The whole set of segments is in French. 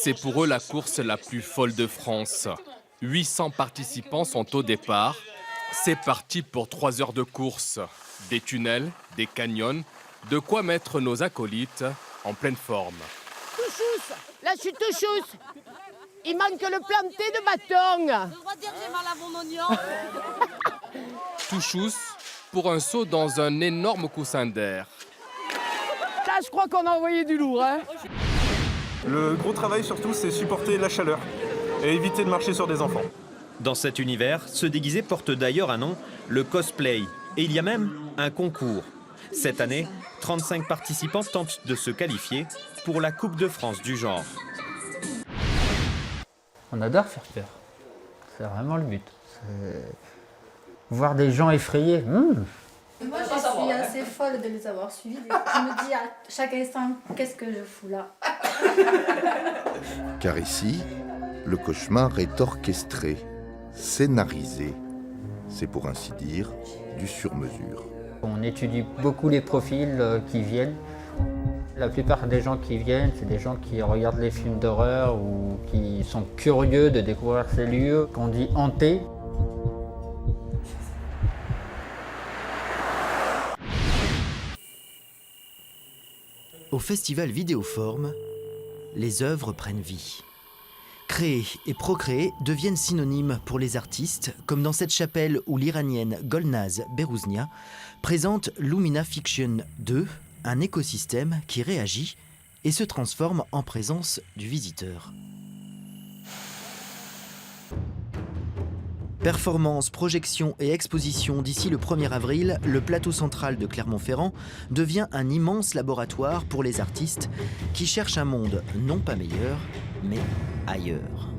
C'est pour eux la course la plus folle de France. 800 participants sont au départ. C'est parti pour 3 heures de course. Des tunnels, des canyons, de quoi mettre nos acolytes en pleine forme. Touchous, là je suis touchous. Il manque le planté de bâton. Je dois dire que j'ai mal à mon oignon. Touchous pour un saut dans un énorme coussin d'air. Là je crois qu'on a envoyé du lourd. Hein. Le gros travail surtout, c'est supporter la chaleur et éviter de marcher sur des enfants. Dans cet univers, se déguiser porte d'ailleurs un nom, le cosplay. Et il y a même un concours. Cette année, 35 participants tentent de se qualifier pour la Coupe de France du genre. On adore faire peur. C'est vraiment le but. Voir des gens effrayés. Moi, je suis assez folle de les avoir suivis. Je me dis à chaque instant, qu'est-ce que je fous là? Car ici, le cauchemar est orchestré, scénarisé. C'est pour ainsi dire du sur-mesure. On étudie beaucoup les profils qui viennent. La plupart des gens qui viennent, c'est des gens qui regardent les films d'horreur ou qui sont curieux de découvrir ces lieux qu'on dit hantés. Au festival Vidéoforme, les œuvres prennent vie. Créer et procréer deviennent synonymes pour les artistes, comme dans cette chapelle où l'Iranienne Golnaz Berouznia présente Lumina Fiction 2, un écosystème qui réagit et se transforme en présence du visiteur. Performances, projections et expositions d'ici le 1er avril, le plateau central de Clermont-Ferrand devient un immense laboratoire pour les artistes qui cherchent un monde non pas meilleur, mais ailleurs.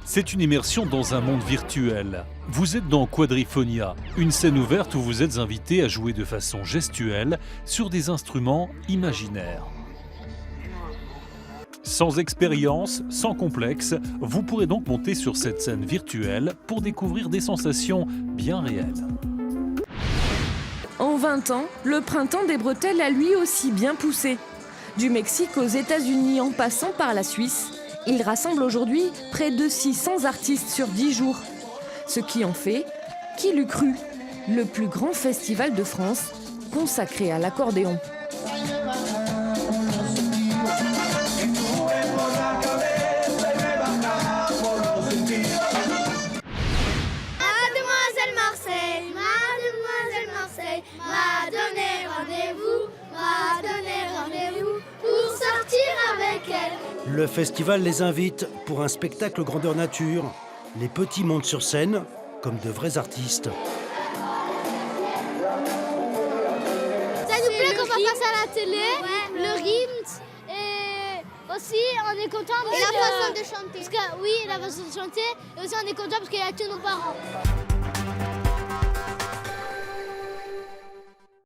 C'est une immersion dans un monde virtuel. Vous êtes dans Quadriphonia, une scène ouverte où vous êtes invité à jouer de façon gestuelle sur des instruments imaginaires. Sans expérience, sans complexe, vous pourrez donc monter sur cette scène virtuelle pour découvrir des sensations bien réelles. En 20 ans, le printemps des bretelles a lui aussi bien poussé. Du Mexique aux États-Unis en passant par la Suisse, il rassemble aujourd'hui près de 600 artistes sur 10 jours. Ce qui en fait, qui l'eût cru, le plus grand festival de France consacré à l'accordéon. Pour sortir avec elle. Le festival les invite pour un spectacle grandeur nature. Les petits montent sur scène comme de vrais artistes. Ça nous plaît qu'on va passer à la télé, le rythme et aussi on est content parce la façon de chanter. Parce que, oui, la façon de chanter et aussi on est content parce qu'il y a tous nos parents.